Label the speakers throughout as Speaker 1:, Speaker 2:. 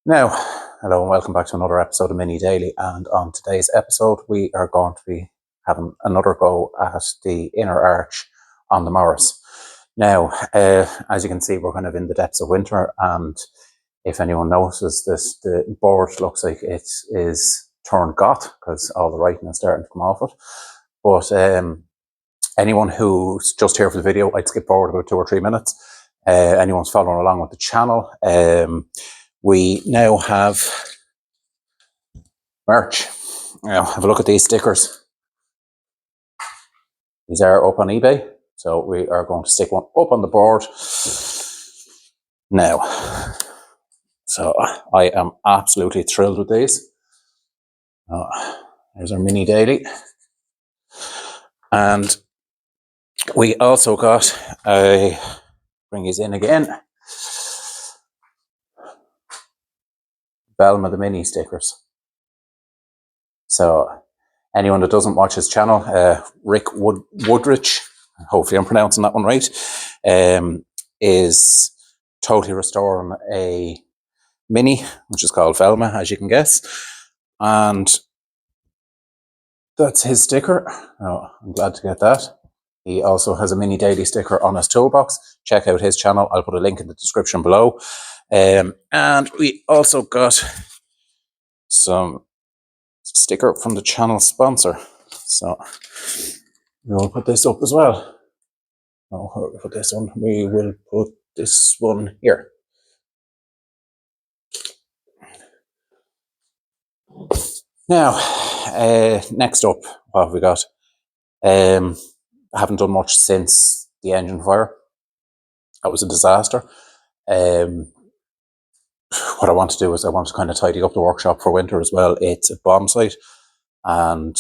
Speaker 1: Now, hello and welcome back to another episode of Mini Daily. And on today's episode, we are going to be having another go at the inner arch on the Morris. Now, as you can see, we're kind of in the depths of winter, and if anyone notices this, the board looks like it is turned goth because all the writing is starting to come off it. But anyone who's just here for the video, I'd skip forward about 2 or 3 minutes. Anyone's following along with the channel, we now have merch. Now, have a look at these stickers. These are up on eBay, so we are going to stick one up on the board now. So I am absolutely thrilled with these. There's our mini daily. And we also got bring these in again. Velma the mini stickers. So anyone that doesn't watch his channel, Rick Woodrich, hopefully I'm pronouncing that one right, is totally restoring a mini, which is called Velma, as you can guess. And that's his sticker. Oh, I'm glad to get that. He also has a mini daily sticker on his toolbox. Check out his channel. I'll put a link in the description below. And we also got some sticker from the channel sponsor. So we'll put this up as well. No, we'll put this one. We will put this one here. Now, next up, what have we got? I haven't done much since the engine fire. That was a disaster. What I want to do is I want to kind of tidy up the workshop for winter as well. It's a bomb site, and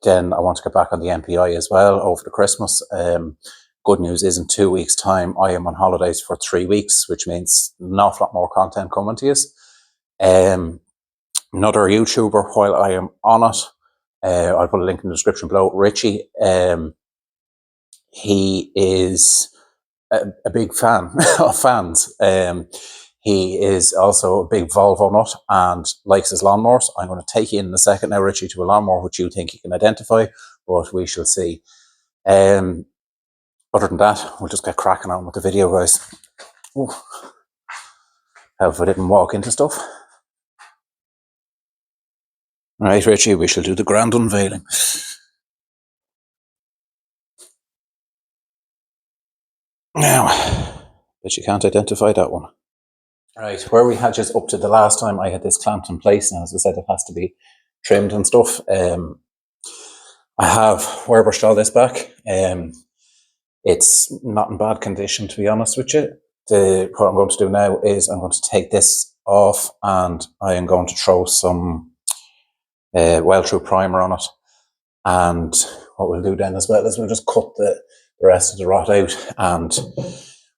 Speaker 1: then I want to get back on the MPI as well over the Christmas. Good news is in 2 weeks' time, I am on holidays for 3 weeks, which means an awful lot more content coming to you. Another YouTuber, while I am on it, I'll put a link in the description below, Richie. He is a big fan of fans. He is also a big Volvo nut and likes his lawnmowers. I'm going to take you in a second now, Richie, to a lawnmower which you think you can identify, but we shall see. Other than that, we'll just get cracking on with the video, guys. Ooh. How if I didn't walk into stuff? Right, Richie, we shall do the grand unveiling. Now, but you can't identify that one. Right, where we had just up to the last time, I had this clamped in place. Now, as I said, it has to be trimmed and stuff. I have warebrushed all this back. It's not in bad condition, to be honest with you. What I'm going to do now is I'm going to take this off and I am going to throw some weld-through primer on it. And what we'll do then as well is we'll just cut the rest of the rot out, and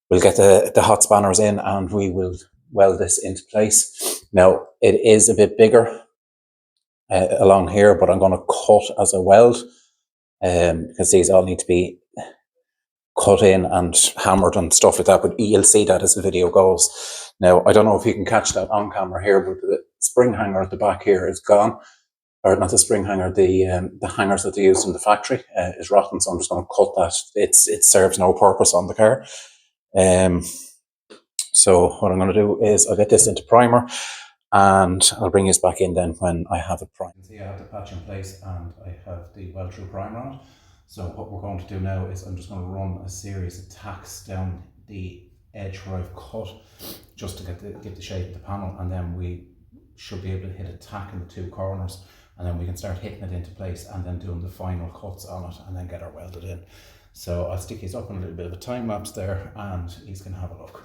Speaker 1: we'll get the hot spanners in and we will weld this into place. Now, it is a bit bigger along here, but I'm going to cut as a weld because these all need to be cut in and hammered and stuff like that, but you'll see that as the video goes. Now, I don't know if you can catch that on camera here, but the spring hanger at the back here is gone. Or not the spring hanger, the hangers that they used in the factory is rotten, so I'm just going to cut that. It serves no purpose on the car. So what I'm going to do is I'll get this into primer and I'll bring this back in then when I have it primed. See, I have the patch in place and I have the weld-through primer on it. So what we're going to do now is I'm just going to run a series of tacks down the edge where I've cut, just to get the shape of the panel, and then we should be able to hit a tack in the 2 corners, and then we can start hitting it into place and then doing the final cuts on it and then get our welded in. So I'll stick these up on a little bit of a time lapse there and you can have a look.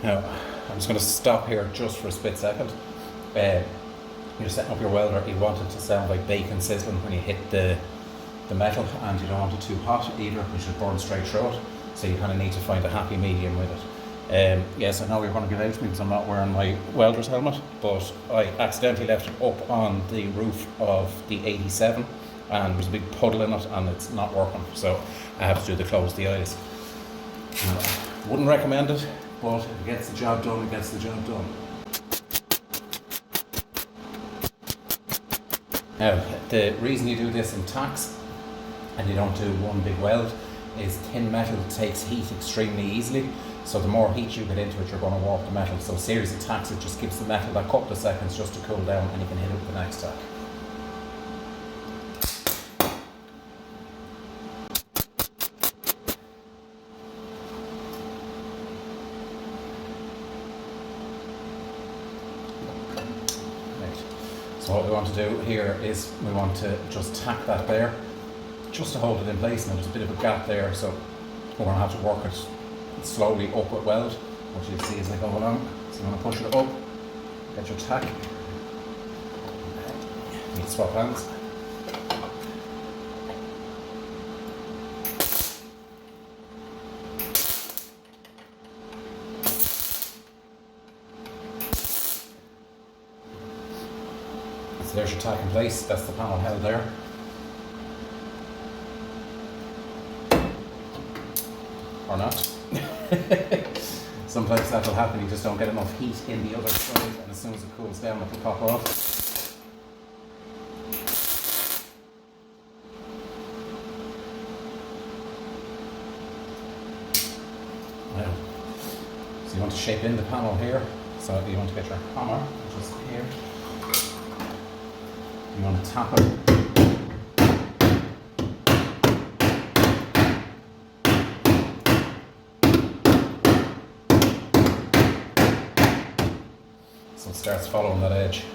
Speaker 1: Now, I'm just going to stop here just for a split second. You're setting up your welder, you want it to sound like bacon sizzling when you hit the metal, and you don't want it too hot either, which will burn straight through it. So you kind of need to find a happy medium with it. Yes, I know you're going to get out to me because I'm not wearing my welder's helmet, but I accidentally left it up on the roof of the 87 and there's a big puddle in it and it's not working, so I have to do the close the eyes. Wouldn't recommend it, but if it gets the job done, it gets the job done. Now, the reason you do this in tacks and you don't do one big weld is thin metal takes heat extremely easily, so the more heat you get into it, you're going to warp the metal. So a series of tacks, it just gives the metal that couple of seconds just to cool down, and you can hit it with the next tack. So what we want to do here is we want to just tack that there, just to hold it in place. Now there's a bit of a gap there, so we're going to have to work it slowly up with weld, what you'll see as I go along. So you want to push it up, get your tack. You need to swap hands. So there's your tack in place, that's the panel held there. Or not. Sometimes that'll happen, you just don't get enough heat in the other side, and as soon as it cools down it'll pop off. Now, so you want to shape in the panel here, so you want to get your hammer, which is here. You want to tap it. So it starts following that edge.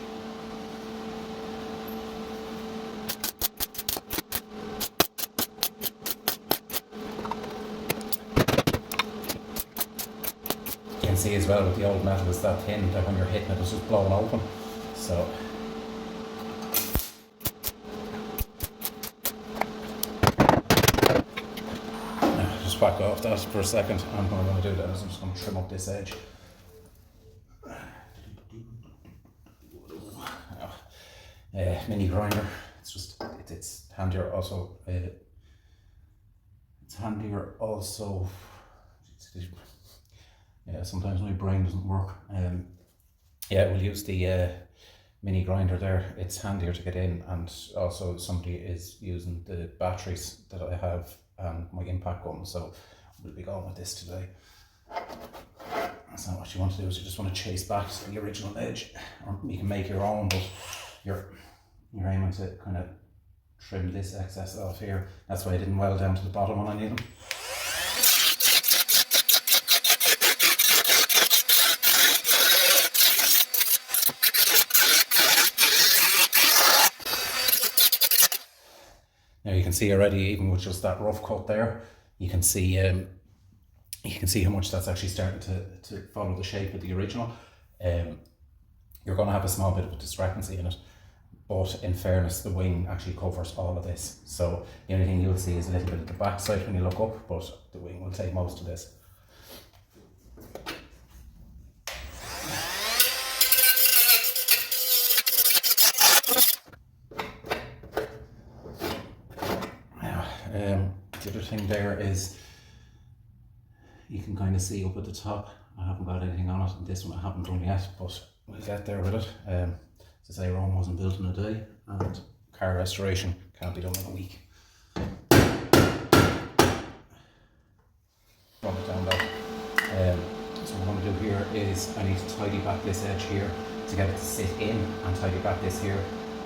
Speaker 1: You can see as well with the old metal, it's that thin that when you're hitting it, it's just blowing open. So just back off that for a second. And what I'm going to do then is I'm just going to trim up this edge. Mini grinder. It's just it's handier also. It's handier also. Yeah, sometimes my brain doesn't work. Yeah, we'll use the mini grinder there. It's handier to get in, and also somebody is using the batteries that I have and my impact gun, so we'll be going with this today. So what you want to do is you just want to chase back to the original edge, or you can make your own, but you're aiming to kind of trim this excess off here. That's why I didn't weld down to the bottom when I need them. Now you can see already, even with just that rough cut there, you can see how much that's actually starting to follow the shape of the original. You're going to have a small bit of a discrepancy in it, but in fairness, the wing actually covers all of this. So the only thing you'll see is a little bit at the back side when you look up, but the wing will take most of this. Now, the other thing there is you can kind of see up at the top, I haven't got anything on it, and this one I haven't done yet, but we'll get there with it. As I say, Rome wasn't built in a day, and car restoration can't be done in a week. Run it down that. So what I'm going to do here is I need to tidy back this edge here to get it to sit in, and tidy back this here.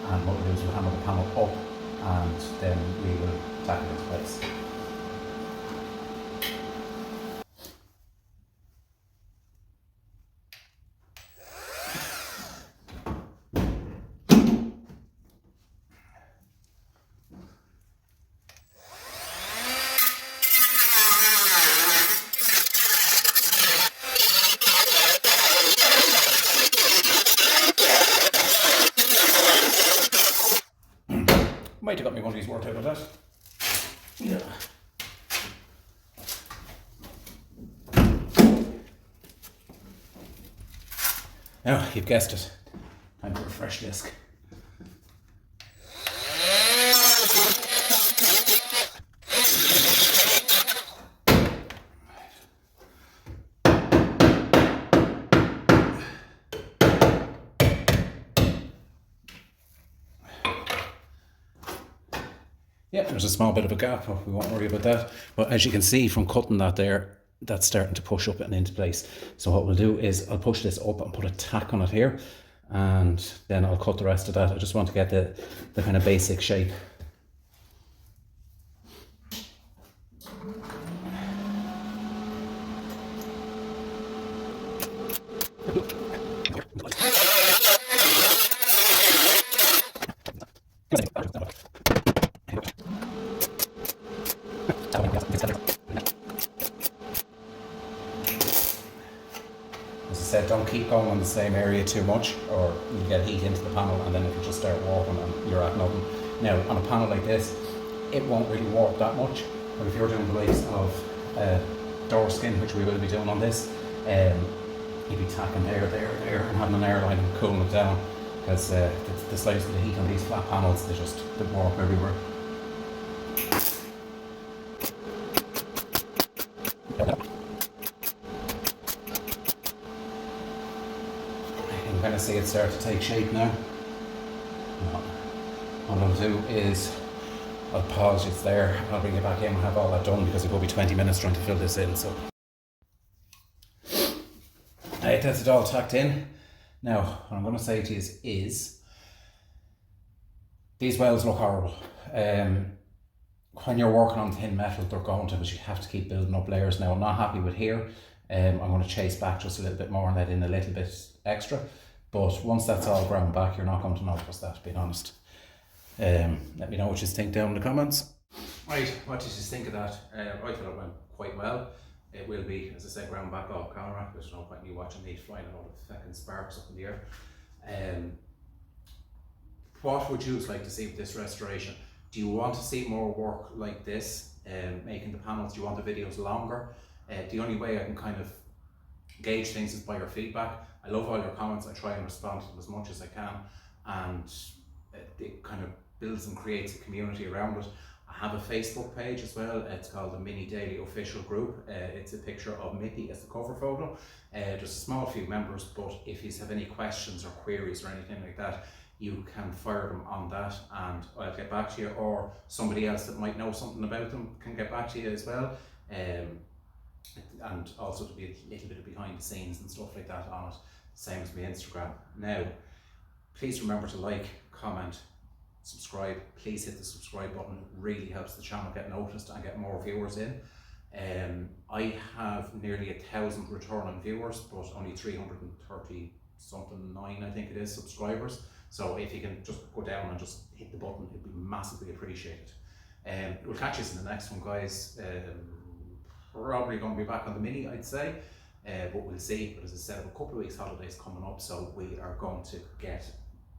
Speaker 1: And what we'll do is we'll hammer the panel up, and then we will tack it into place. Might have got me one of these worked out of that. Yeah. Now, you've guessed it. Time for a fresh disc. Yeah, there's a small bit of a gap, but we won't worry about that. But as you can see from cutting that there, that's starting to push up and into place. So what we'll do is I'll push this up and put a tack on it here, and then I'll cut the rest of that. I just want to get the kind of basic shape. As I said, don't keep going on the same area too much, or you get heat into the panel and then it'll just start warping and you're at nothing. Now, on a panel like this, it won't really warp that much, but if you're doing the likes of door skin, which we will be doing on this, you'll be tacking there, and having an airline and cooling it down, because the slightest bit of heat on these flat panels, they warp everywhere. You can kind of see it start to take shape now. What I'll do is I'll pause it there, I'll bring it back in and have all that done, because it will be 20 minutes trying to fill this in. So that's it all tacked in. Now, what I'm going to say to you is these welds look horrible. When you're working on thin metal, they're going to, but you have to keep building up layers. Now, I'm not happy with here. I'm going to chase back just a little bit more and let in a little bit extra. But once that's all ground back, you're not going to notice that, being honest. Let me know what you think down in the comments. Right, what did you think of that? I thought it went quite well. It will be, as I said, ground back off camera. There's no point in you watching me flying a lot of fucking sparks up in the air. What would you like to see with this restoration? Do you want to see more work like this, making the panels? Do you want the videos longer? The only way I can kind of gauge things is by your feedback. I love all your comments. I try and respond to them as much as I can, and it kind of builds and creates a community around it. I have a Facebook page as well. It's called the Mini Daily Official Group. It's a picture of Mickey as the cover photo. Just a small few members, but if you have any questions or queries or anything like that, you can fire them on that and I'll get back to you, or somebody else that might know something about them can get back to you as well. And also to be a little bit of behind the scenes and stuff like that on it, same as my Instagram. Now, please remember to like, comment, subscribe. Please hit the subscribe button. It really helps the channel get noticed and get more viewers in. I have nearly 1,000 returning viewers, but only 330 something 9, I think it is, subscribers. So if you can just go down and just hit the button, it'd be massively appreciated. We'll catch you in the next one, guys. Probably going to be back on the Mini, I'd say, but we'll see. But as I said, a couple of weeks holidays coming up, so we are going to get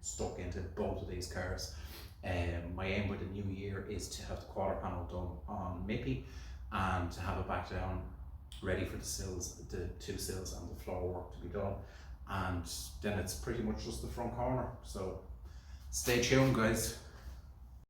Speaker 1: stuck into both of these cars. My aim with the new year is to have the quarter panel done on Mickey and to have it back down ready for the sills, the two sills and the floor work to be done, and then it's pretty much just the front corner. So stay tuned, guys.